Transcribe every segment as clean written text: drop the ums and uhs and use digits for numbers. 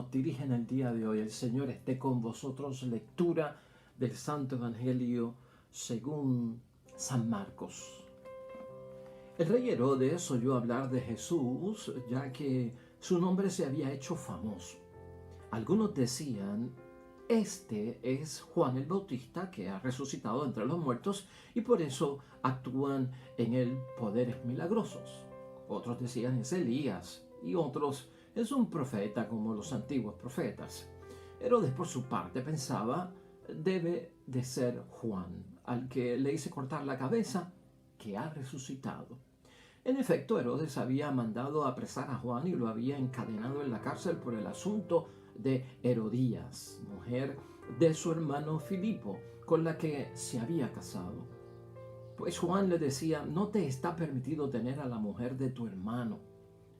nos dirige en el día de hoy. El Señor esté con vosotros. Lectura del Santo Evangelio según San Marcos. El rey Herodes oyó hablar de Jesús, ya que su nombre se había hecho famoso. Algunos decían: este es Juan el Bautista, que ha resucitado entre los muertos, y por eso actúan en él poderes milagrosos. Otros decían: es Elías, y otros: es un profeta como los antiguos profetas. Herodes, por su parte, pensaba: debe de ser Juan, al que le hice cortar la cabeza, que ha resucitado. En efecto, Herodes había mandado apresar a Juan y lo había encadenado en la cárcel por el asunto de Herodías, mujer de su hermano Filipo, con la que se había casado. Pues Juan le decía: no te está permitido tener a la mujer de tu hermano.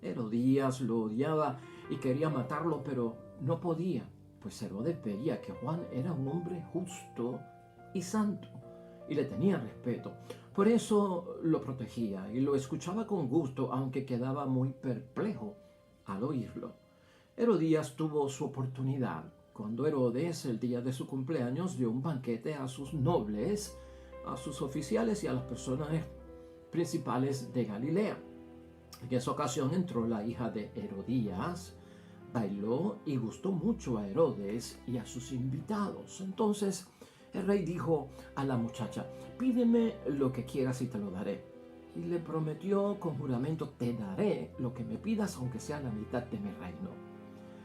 Herodías lo odiaba y quería matarlo, pero no podía, pues Herodes veía que Juan era un hombre justo y santo y le tenía respeto. Por eso lo protegía y lo escuchaba con gusto, aunque quedaba muy perplejo al oírlo. Herodías tuvo su oportunidad cuando Herodes, el día de su cumpleaños, dio un banquete a sus nobles, a sus oficiales y a las personas principales de Galilea. En esa ocasión entró la hija de Herodías, bailó y gustó mucho a Herodes y a sus invitados. Entonces el rey dijo a la muchacha: pídeme lo que quieras y te lo daré. Y le prometió con juramento: te daré lo que me pidas, aunque sea la mitad de mi reino.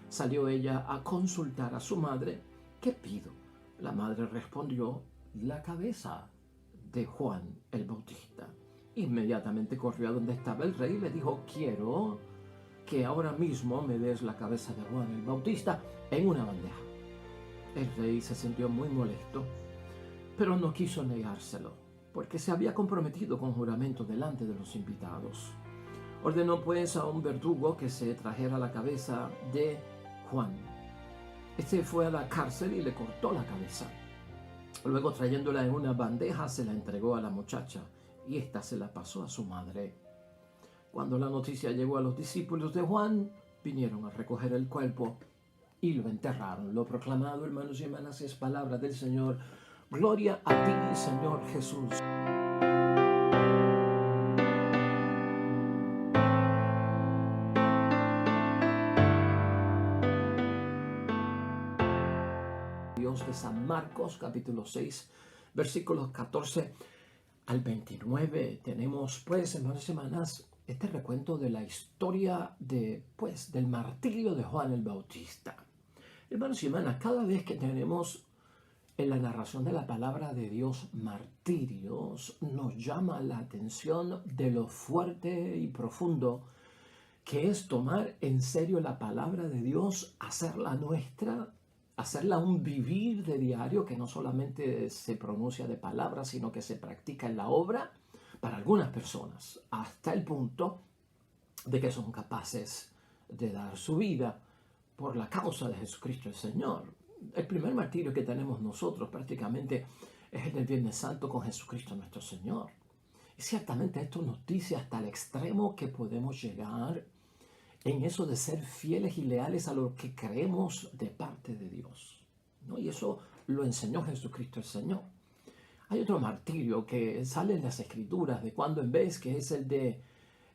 Salió ella a consultar a su madre: ¿qué pido? La madre respondió: la cabeza de Juan el Bautista. Inmediatamente corrió a donde estaba el rey y le dijo: quiero que ahora mismo me des la cabeza de Juan el Bautista en una bandeja. El rey se sintió muy molesto, pero no quiso negárselo, porque se había comprometido con juramento delante de los invitados. Ordenó pues a un verdugo que se trajera la cabeza de Juan. Este fue a la cárcel y le cortó la cabeza. Luego, trayéndola en una bandeja, se la entregó a la muchacha, y ésta se la pasó a su madre. Cuando la noticia llegó a los discípulos de Juan, vinieron a recoger el cuerpo y lo enterraron. Lo proclamado, hermanos y hermanas, es palabra del Señor. Gloria a ti, Señor Jesús. Dios de San Marcos, capítulo 6, versículos 14 al 29. Tenemos, pues, hermanos y hermanas, este recuento de la historia del martirio de Juan el Bautista. Hermanos y hermanas, cada vez que tenemos en la narración de la palabra de Dios martirios, nos llama la atención de lo fuerte y profundo que es tomar en serio la palabra de Dios, hacerla nuestra, hacerla un vivir de diario que no solamente se pronuncia de palabras, sino que se practica en la obra para algunas personas, hasta el punto de que son capaces de dar su vida por la causa de Jesucristo el Señor. El primer martirio que tenemos nosotros prácticamente es el del Viernes Santo con Jesucristo nuestro Señor. Y ciertamente esto nos dice hasta el extremo que podemos llegar en eso de ser fieles y leales a lo que creemos de parte de Dios, ¿no? Y eso lo enseñó Jesucristo el Señor. Hay otro martirio que sale en las Escrituras de cuando en vez, que es el de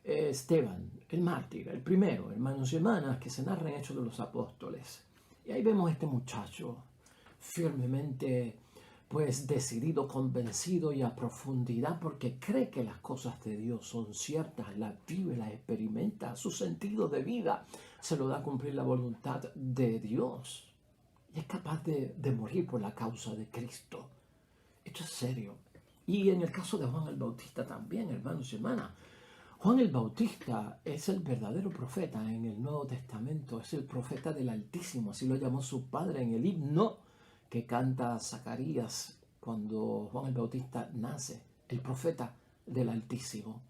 Esteban, el mártir, el primero, hermanos y hermanas, que se narra en Hechos de los Apóstoles. Y ahí vemos a este muchacho firmemente, pues, decidido, convencido y a profundidad, porque cree que las cosas de Dios son ciertas, las vive, las experimenta, su sentido de vida se lo da a cumplir la voluntad de Dios. Y es capaz de morir por la causa de Cristo. Esto es serio. Y en el caso de Juan el Bautista también, hermanos y hermanas. Juan el Bautista es el verdadero profeta en el Nuevo Testamento, es el profeta del Altísimo, así lo llamó su padre en el himno que canta Zacarías cuando Juan el Bautista nace, el profeta del Altísimo.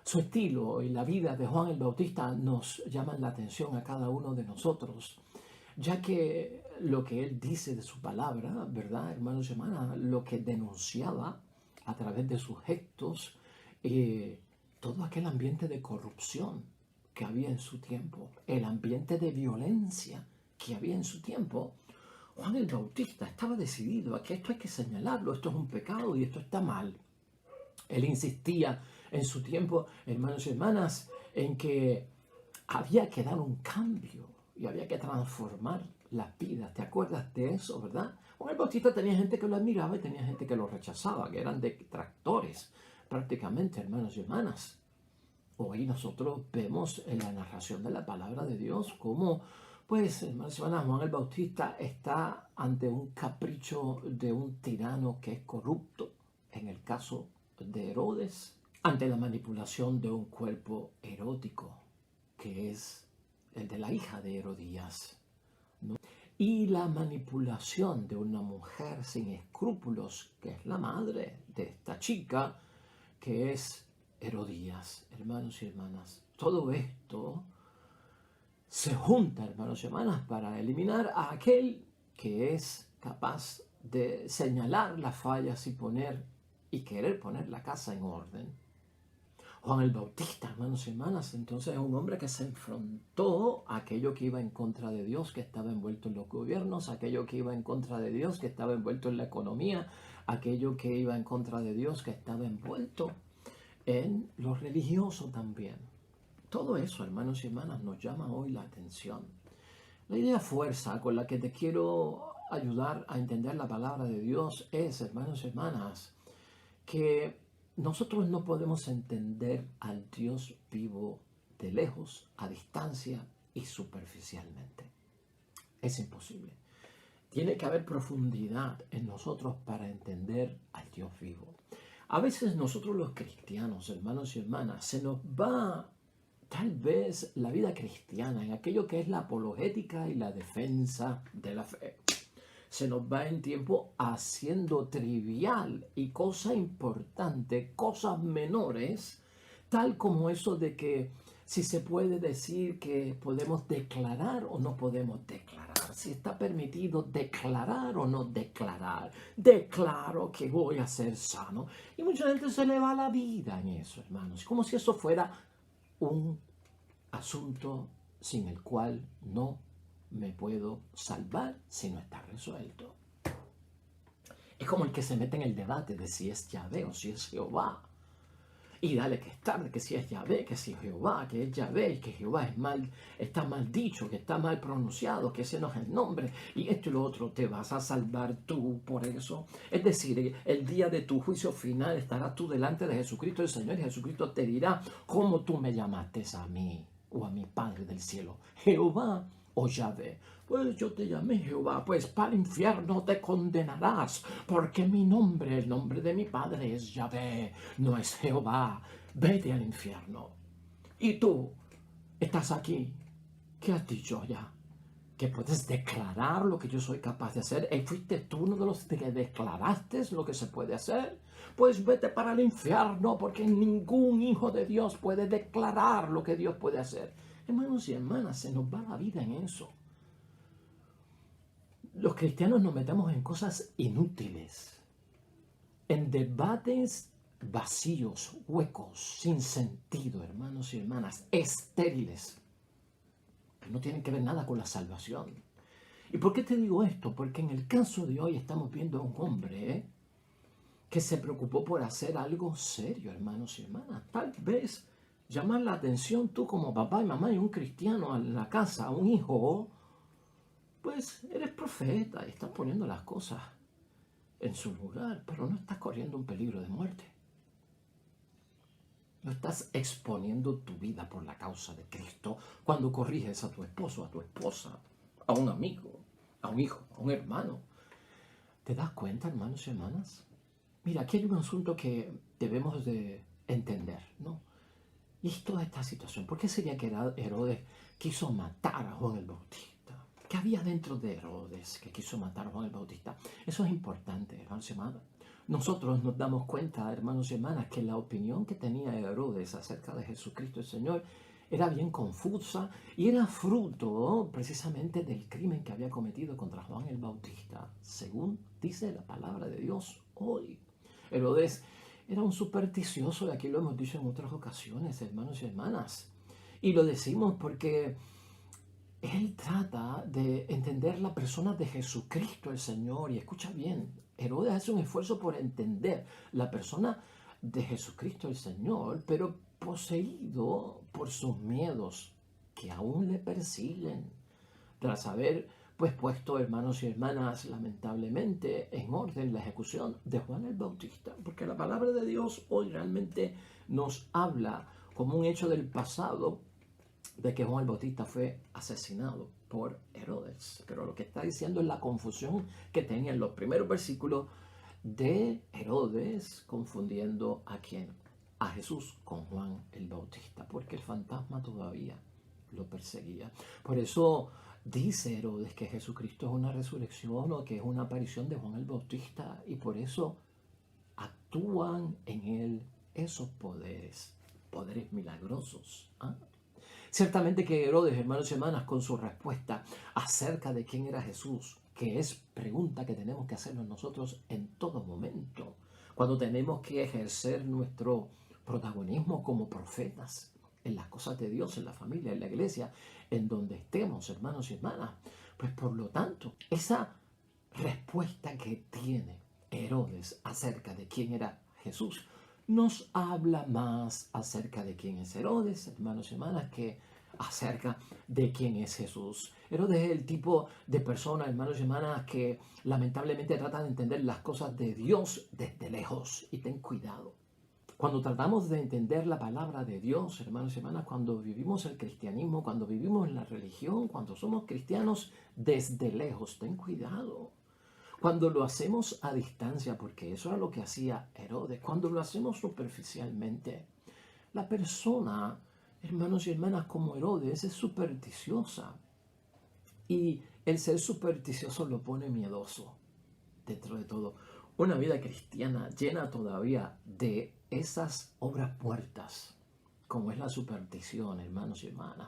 Su estilo y la vida de Juan el Bautista nos llaman la atención a cada uno de nosotros, ya que lo que él dice de su palabra, ¿verdad, hermanos y hermanas? Lo que denunciaba a través de sus gestos, todo aquel ambiente de corrupción que había en su tiempo, el ambiente de violencia que había en su tiempo, Juan el Bautista estaba decidido a que esto hay que señalarlo, esto es un pecado y esto está mal. Él insistía en su tiempo, hermanos y hermanas, en que había que dar un cambio y había que transformar las vidas. ¿Te acuerdas de eso, verdad? Juan el Bautista tenía gente que lo admiraba y tenía gente que lo rechazaba, que eran detractores prácticamente, hermanos y hermanas. Hoy nosotros vemos en la narración de la palabra de Dios cómo, pues, hermanos y hermanas, Juan el Bautista está ante un capricho de un tirano que es corrupto, en el caso de Herodes, ante la manipulación de un cuerpo erótico, que es el de la hija de Herodías, ¿no? Y la manipulación de una mujer sin escrúpulos, que es la madre de esta chica, que es Herodías. Hermanos y hermanas, todo esto se junta, hermanos y hermanas, para eliminar a aquel que es capaz de señalar las fallas y querer poner la casa en orden. Juan el Bautista, hermanos y hermanas, entonces es un hombre que se enfrentó a aquello que iba en contra de Dios, que estaba envuelto en los gobiernos, aquello que iba en contra de Dios, que estaba envuelto en la economía, aquello que iba en contra de Dios, que estaba envuelto en lo religioso también. Todo eso, hermanos y hermanas, nos llama hoy la atención. La idea fuerza con la que te quiero ayudar a entender la palabra de Dios es, hermanos y hermanas, que nosotros no podemos entender al Dios vivo de lejos, a distancia y superficialmente. Es imposible. Tiene que haber profundidad en nosotros para entender al Dios vivo. A veces nosotros los cristianos, hermanos y hermanas, se nos va tal vez la vida cristiana en aquello que es la apologética y la defensa de la fe. Se nos va en tiempo haciendo trivial y cosa importante, cosas menores, tal como eso de que si se puede decir que podemos declarar o no podemos declarar, si está permitido declarar o no declarar, declaro que voy a ser sano. Y mucha gente se le va la vida en eso, hermanos, como si eso fuera un asunto sin el cual no me puedo salvar si no está resuelto. Es como el que se mete en el debate de si es Yahvé o si es Jehová. Y dale que es tarde, que si es Yahvé, que si es Jehová, que es Yahvé, que Jehová está mal dicho, que está mal pronunciado, que ese no es el nombre, y esto y lo otro. ¿Te vas a salvar tú por eso? Es decir, el día de tu juicio final estarás tú delante de Jesucristo el Señor, y Jesucristo te dirá: ¿cómo tú me llamaste a mí o a mi Padre del cielo? ¿Jehová o Yahvé? Pues yo te llamé Jehová, pues para el infierno te condenarás, porque mi nombre, el nombre de mi Padre es Yahvé, no es Jehová. Vete al infierno. Y tú estás aquí. ¿Qué has dicho ya? ¿Que puedes declarar lo que yo soy capaz de hacer? ¿Fuiste tú uno de los que declaraste lo que se puede hacer? Pues vete para el infierno, porque ningún hijo de Dios puede declarar lo que Dios puede hacer. Hermanos y hermanas, se nos va la vida en eso. Los cristianos nos metemos en cosas inútiles, en debates vacíos, huecos, sin sentido, hermanos y hermanas, estériles, que no tienen que ver nada con la salvación. ¿Y por qué te digo esto? Porque en el caso de hoy estamos viendo a un hombre que se preocupó por hacer algo serio, hermanos y hermanas. Tal vez llamar la atención tú como papá y mamá y un cristiano en la casa, a un hijo, pues eres profeta y estás poniendo las cosas en su lugar, pero no estás corriendo un peligro de muerte. No estás exponiendo tu vida por la causa de Cristo cuando corriges a tu esposo, a tu esposa, a un amigo, a un hijo, a un hermano. ¿Te das cuenta, hermanos y hermanas? Mira, aquí hay un asunto que debemos de entender, ¿no? Y es toda esta situación. ¿Por qué sería que Herodes quiso matar a Juan el Bautista? ¿Qué había dentro de Herodes que quiso matar a Juan el Bautista? Eso es importante, hermanos y hermanas. Nosotros nos damos cuenta, hermanos y hermanas, que la opinión que tenía Herodes acerca de Jesucristo el Señor era bien confusa y era fruto precisamente del crimen que había cometido contra Juan el Bautista, según dice la palabra de Dios hoy. Herodes era un supersticioso, y aquí lo hemos dicho en otras ocasiones, hermanos y hermanas. Y lo decimos porque él trata de entender la persona de Jesucristo el Señor. Y escucha bien, Herodes hace un esfuerzo por entender la persona de Jesucristo el Señor, pero poseído por sus miedos que aún le persiguen. Tras haber pues puesto, hermanos y hermanas, lamentablemente en orden la ejecución de Juan el Bautista, porque la palabra de Dios hoy realmente nos habla como un hecho del pasado de que Juan el Bautista fue asesinado por Herodes. Pero lo que está diciendo es la confusión que tenía en los primeros versículos de Herodes, confundiendo a quién, a Jesús con Juan el Bautista, porque el fantasma todavía lo perseguía. Por eso dice Herodes que Jesucristo es una resurrección o que es una aparición de Juan el Bautista, y por eso actúan en él esos poderes, poderes milagrosos. Ciertamente que Herodes, hermanos y hermanas, con su respuesta acerca de quién era Jesús, que es pregunta que tenemos que hacernos nosotros en todo momento, cuando tenemos que ejercer nuestro protagonismo como profetas en las cosas de Dios, en la familia, en la iglesia, en donde estemos, hermanos y hermanas. Pues por lo tanto, esa respuesta que tiene Herodes acerca de quién era Jesús nos habla más acerca de quién es Herodes, hermanos y hermanas, que acerca de quién es Jesús. Herodes es el tipo de persona, hermanos y hermanas, que lamentablemente trata de entender las cosas de Dios desde lejos. Y ten cuidado. Cuando tratamos de entender la palabra de Dios, hermanos y hermanas, cuando vivimos el cristianismo, cuando vivimos en la religión, cuando somos cristianos desde lejos, ten cuidado. Cuando lo hacemos a distancia, porque eso era lo que hacía Herodes, cuando lo hacemos superficialmente, la persona, hermanos y hermanas, como Herodes, es supersticiosa. Y el ser supersticioso lo pone miedoso. Dentro de todo, una vida cristiana llena todavía de esas obras muertas, como es la superstición, hermanos y hermanas,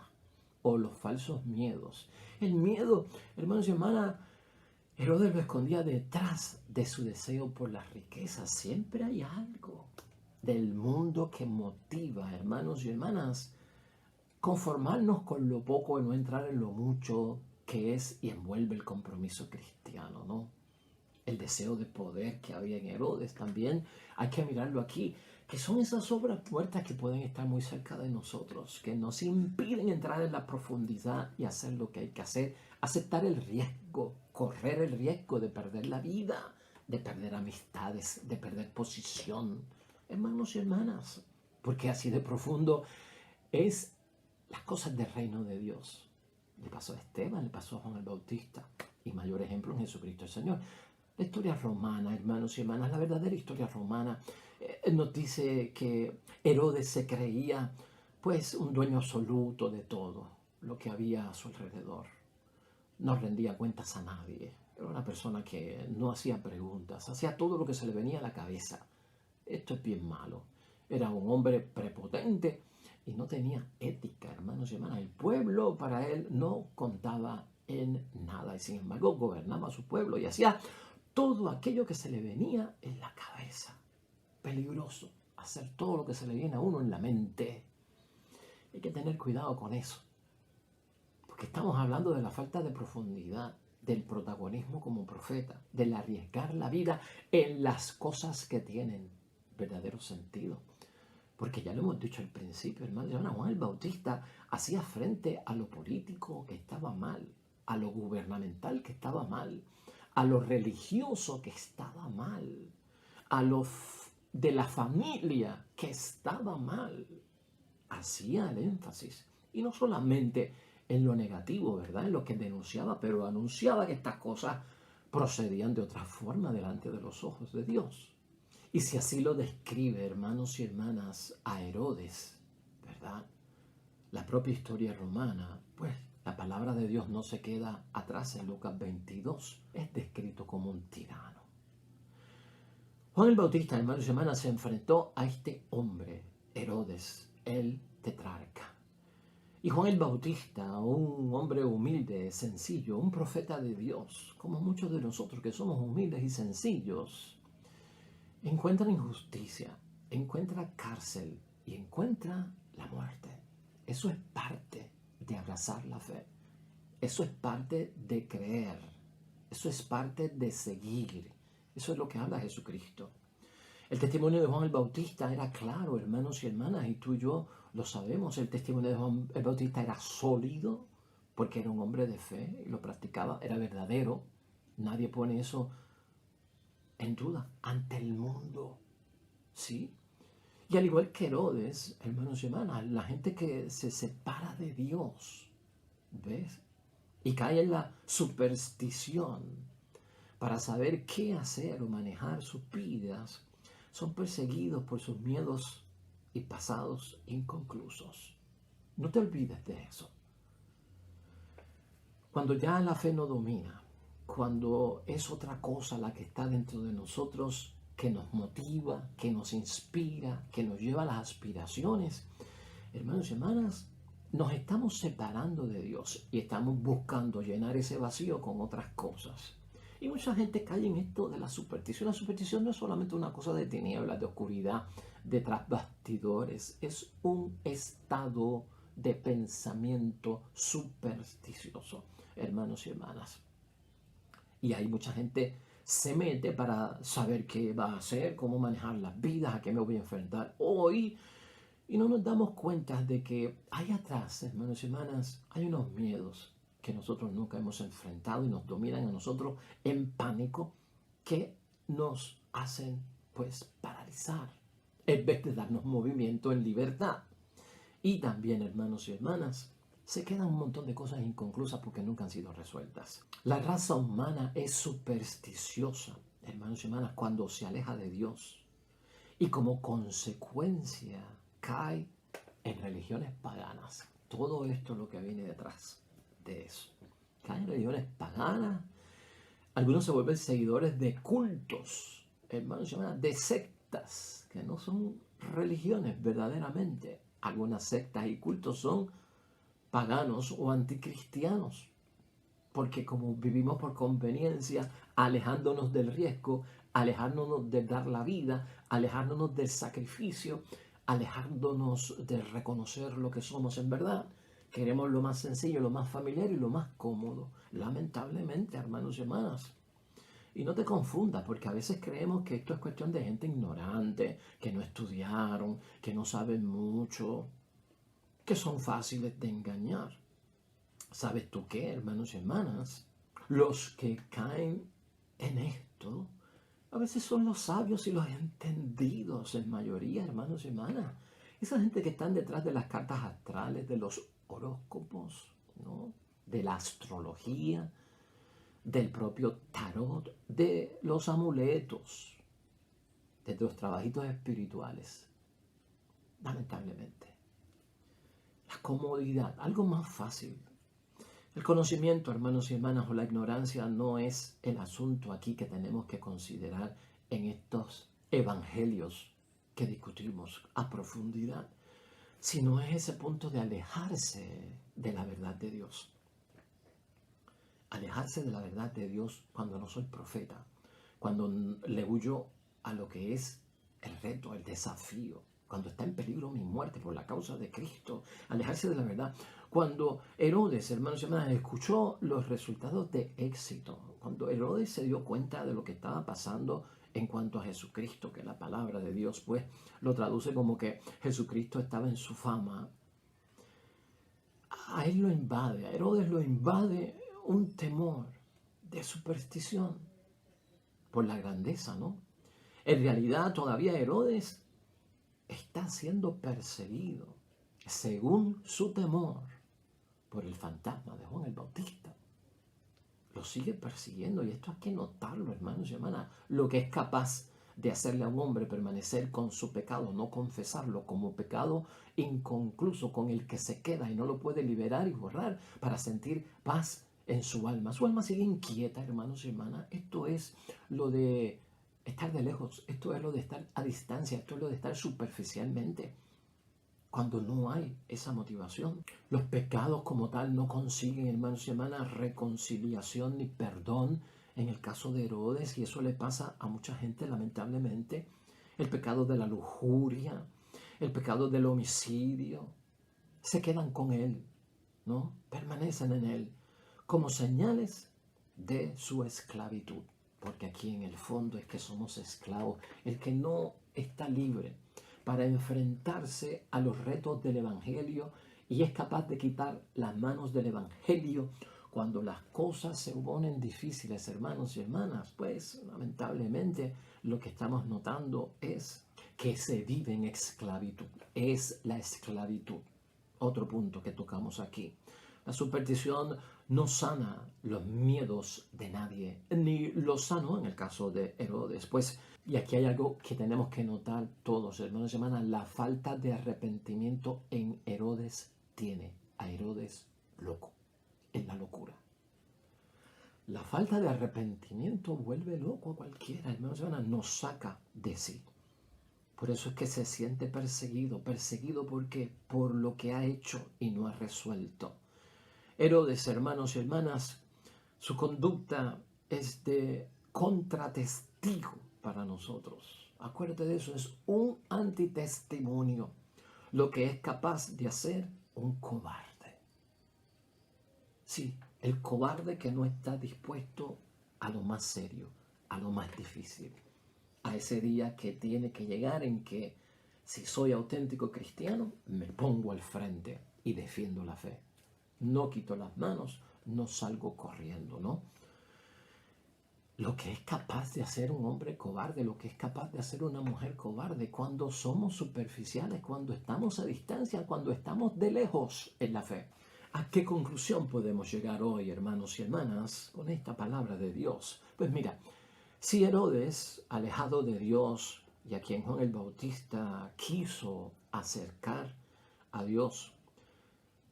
o los falsos miedos. El miedo, hermanos y hermanas, Herodes lo escondía detrás de su deseo por las riquezas. Siempre hay algo del mundo que motiva, hermanos y hermanas, conformarnos con lo poco y no entrar en lo mucho que es y envuelve el compromiso cristiano, ¿no? El deseo de poder que había en Herodes también hay que mirarlo aquí, que son esas obras muertas que pueden estar muy cerca de nosotros, que nos impiden entrar en la profundidad y hacer lo que hay que hacer, aceptar el riesgo, correr el riesgo de perder la vida, de perder amistades, de perder posición, hermanos y hermanas, porque así de profundo es las cosas del reino de Dios. Le pasó a Esteban, le pasó a Juan el Bautista, y mayor ejemplo en Jesucristo el Señor. La historia romana, hermanos y hermanas, la verdadera historia romana nos dice que Herodes se creía pues un dueño absoluto de todo lo que había a su alrededor. No rendía cuentas a nadie. Era una persona que no hacía preguntas, hacía todo lo que se le venía a la cabeza. Esto es bien malo. Era un hombre prepotente y no tenía ética, hermanos y hermanas. El pueblo para él no contaba en nada y sin embargo gobernaba a su pueblo y hacía todo aquello que se le venía en la cabeza. Peligroso hacer todo lo que se le viene a uno en la mente. Hay que tener cuidado con eso, porque estamos hablando de la falta de profundidad, del protagonismo como profeta, del arriesgar la vida en las cosas que tienen verdadero sentido. Porque ya lo hemos dicho al principio, hermano, Juan el Bautista hacía frente a lo político que estaba mal, a lo gubernamental que estaba mal, a lo religioso que estaba mal, a lo de la familia que estaba mal. Hacía el énfasis. Y no solamente en lo negativo, ¿verdad? En lo que denunciaba, pero anunciaba que estas cosas procedían de otra forma delante de los ojos de Dios. Y si así lo describe, hermanos y hermanas, a Herodes, ¿verdad? La propia historia romana, pues la palabra de Dios no se queda atrás en Lucas 22. Es descrito como un tirano. Juan el Bautista, hermanos y hermanas, se enfrentó a este hombre, Herodes, el tetrarca. Y Juan el Bautista, un hombre humilde, sencillo, un profeta de Dios, como muchos de nosotros que somos humildes y sencillos, encuentra injusticia, encuentra cárcel y encuentra la muerte. Eso es parte de abrazar la fe. Eso es parte de creer. Eso es parte de seguir. Eso es lo que habla Jesucristo. El testimonio de Juan el Bautista era claro, hermanos y hermanas, y tú y yo lo sabemos. El testimonio de Juan el Bautista era sólido porque era un hombre de fe y lo practicaba, era verdadero. Nadie pone eso en duda ante el mundo, ¿sí? Y al igual que Herodes, hermanos y hermanas, la gente que se separa de Dios, ¿ves? Y cae en la superstición para saber qué hacer o manejar sus vidas, son perseguidos por sus miedos y pasados inconclusos. No te olvides de eso. Cuando ya la fe no domina, cuando es otra cosa la que está dentro de nosotros, que nos motiva, que nos inspira, que nos lleva a las aspiraciones, hermanos y hermanas, nos estamos separando de Dios y estamos buscando llenar ese vacío con otras cosas. Y mucha gente cae en esto de la superstición. La superstición no es solamente una cosa de tinieblas, de oscuridad, de tras bastidores. Es un estado de pensamiento supersticioso, hermanos y hermanas. Y hay mucha gente se mete para saber qué va a hacer, cómo manejar las vidas, a qué me voy a enfrentar hoy. Y no nos damos cuenta de que hay atrás, hermanos y hermanas, hay unos miedos que nosotros nunca hemos enfrentado y nos dominan a nosotros en pánico, que nos hacen pues paralizar en vez de darnos movimiento en libertad. Y también, hermanos y hermanas, se quedan un montón de cosas inconclusas porque nunca han sido resueltas. La raza humana es supersticiosa, hermanos y hermanas, cuando se aleja de Dios. Y como consecuencia cae en religiones paganas. Todo esto es lo que viene detrás de eso. Cae en religiones paganas. Algunos se vuelven seguidores de cultos, hermanos y hermanas, de sectas, que no son religiones verdaderamente. Algunas sectas y cultos son paganos o anticristianos, porque como vivimos por conveniencia, alejándonos del riesgo, alejándonos de dar la vida, alejándonos del sacrificio, alejándonos de reconocer lo que somos en verdad, queremos lo más sencillo, lo más familiar y lo más cómodo. Lamentablemente, hermanos y hermanas. Y no te confundas, porque a veces creemos que esto es cuestión de gente ignorante, que no estudiaron, que no saben mucho, que son fáciles de engañar. ¿Sabes tú qué, hermanos y hermanas? Los que caen en esto a veces son los sabios y los entendidos en mayoría, hermanos y hermanas. Esa gente que están detrás de las cartas astrales, de los horóscopos, ¿no? De la astrología, del propio tarot, de los amuletos, de los trabajitos espirituales. Lamentablemente. La comodidad, algo más fácil. El conocimiento, hermanos y hermanas, o la ignorancia no es el asunto aquí que tenemos que considerar en estos evangelios que discutimos a profundidad, sino es ese punto de alejarse de la verdad de Dios. Alejarse de la verdad de Dios cuando no soy profeta, cuando le huyo a lo que es el reto, el desafío, cuando está en peligro mi muerte por la causa de Cristo, alejarse de la verdad. Cuando Herodes, hermanos y hermanas, escuchó los resultados de éxito, cuando Herodes se dio cuenta de lo que estaba pasando en cuanto a Jesucristo, que la palabra de Dios pues lo traduce como que Jesucristo estaba en su fama, a él lo invade, a Herodes lo invade un temor de superstición por la grandeza, ¿no? En realidad todavía Herodes está siendo perseguido según su temor por el fantasma de Juan el Bautista. Lo sigue persiguiendo y esto hay que notarlo, hermanos y hermanas, lo que es capaz de hacerle a un hombre permanecer con su pecado, no confesarlo como pecado inconcluso con el que se queda y no lo puede liberar y borrar para sentir paz en su alma. Su alma sigue inquieta, hermanos y hermanas. Esto es lo de estar de lejos, esto es lo de estar a distancia, esto es lo de estar superficialmente. Cuando no hay esa motivación, los pecados como tal no consiguen, hermanos y hermanas, reconciliación ni perdón. En el caso de Herodes, y eso le pasa a mucha gente lamentablemente, el pecado de la lujuria, el pecado del homicidio, se quedan con él, ¿no? Permanecen en él. como señales de su esclavitud. Porque aquí en el fondo es que somos esclavos. El que no está libre para enfrentarse a los retos del Evangelio y es capaz de quitar las manos del Evangelio cuando las cosas se ponen difíciles, hermanos y hermanas, pues lamentablemente lo que estamos notando es que se vive en esclavitud. Es la esclavitud. Otro punto que tocamos aquí. La superstición no sana los miedos de nadie, ni los sanó en el caso de Herodes. Pues, y aquí hay algo que tenemos que notar todos, hermanos y hermanas, la falta de arrepentimiento en Herodes tiene a Herodes loco, en la locura. La falta de arrepentimiento vuelve loco a cualquiera, hermanos y hermanas, nos saca de sí. Por eso es que se siente perseguido porque por lo que ha hecho y no ha resuelto. Herodes, hermanos y hermanas, su conducta es de contratestigo para nosotros. Acuérdate de eso, es un antitestimonio. Lo que es capaz de hacer un cobarde. Sí, el cobarde que no está dispuesto a lo más serio, a lo más difícil. A ese día que tiene que llegar en que si soy auténtico cristiano, me pongo al frente y defiendo la fe. No quito las manos, no salgo corriendo, ¿no? Lo que es capaz de hacer un hombre cobarde, lo que es capaz de hacer una mujer cobarde cuando somos superficiales, cuando estamos a distancia, cuando estamos de lejos en la fe. ¿A qué conclusión podemos llegar hoy, hermanos y hermanas, con esta palabra de Dios? Pues mira, si Herodes, alejado de Dios y a quien Juan el Bautista quiso acercar a Dios,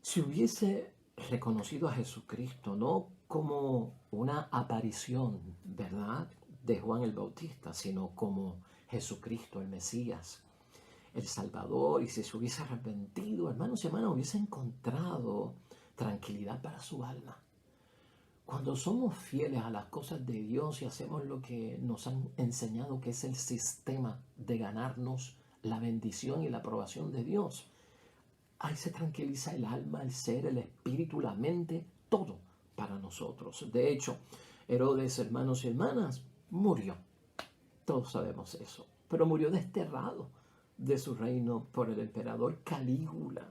si hubiese reconocido a Jesucristo no como una aparición, ¿verdad?, de Juan el Bautista, sino como Jesucristo, el Mesías, el Salvador, y si se hubiese arrepentido, hermanos y hermanas, hubiese encontrado tranquilidad para su alma. Cuando somos fieles a las cosas de Dios y hacemos lo que nos han enseñado que es el sistema de ganarnos la bendición y la aprobación de Dios, ahí se tranquiliza el alma, el ser, el espíritu, la mente, todo para nosotros. De hecho, Herodes, hermanos y hermanas, murió. Todos sabemos eso. Pero murió desterrado de su reino por el emperador Calígula,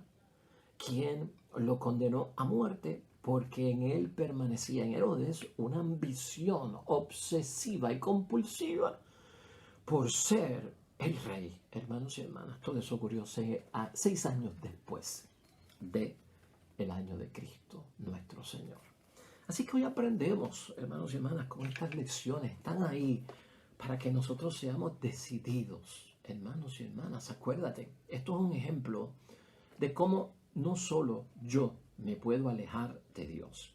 quien lo condenó a muerte porque en él permanecía, en Herodes, una ambición obsesiva y compulsiva por ser el rey. Hermanos y hermanas, todo eso ocurrió 6 años después del año de Cristo, nuestro Señor. Así que hoy aprendemos, hermanos y hermanas, con estas lecciones. Están ahí para que nosotros seamos decididos. Hermanos y hermanas, acuérdate, esto es un ejemplo de cómo no solo yo me puedo alejar de Dios,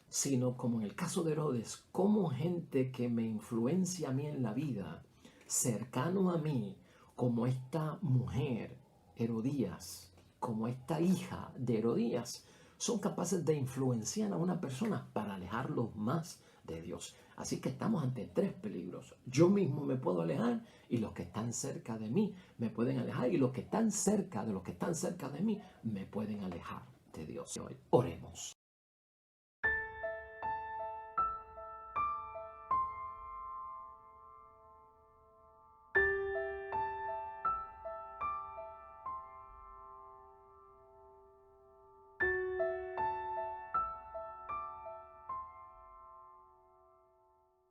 sino como en el caso de Herodes, como gente que me influencia a mí en la vida, cercano a mí, como esta mujer, Herodías, como esta hija de Herodías, son capaces de influenciar a una persona para alejarlos más de Dios. Así que estamos ante 3 peligros. Yo mismo me puedo alejar y los que están cerca de mí me pueden alejar y los que están cerca de los que están cerca de mí me pueden alejar de Dios. Hoy oremos.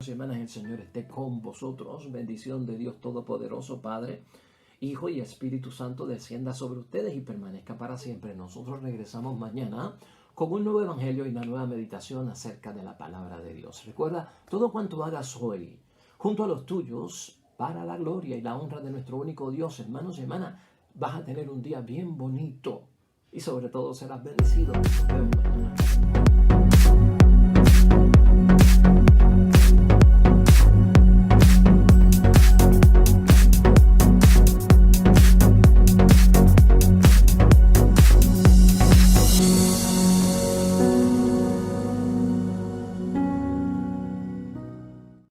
Hermanas, el Señor esté con vosotros. Bendición de Dios Todopoderoso, Padre, Hijo y Espíritu Santo descienda sobre ustedes y permanezca para siempre. Nosotros regresamos mañana con un nuevo evangelio y una nueva meditación acerca de la palabra de Dios. Recuerda, todo cuanto hagas hoy, junto a los tuyos, para la gloria y la honra de nuestro único Dios, hermanos y hermanas, vas a tener un día bien bonito y sobre todo serás bendecido. Nos vemos mañana.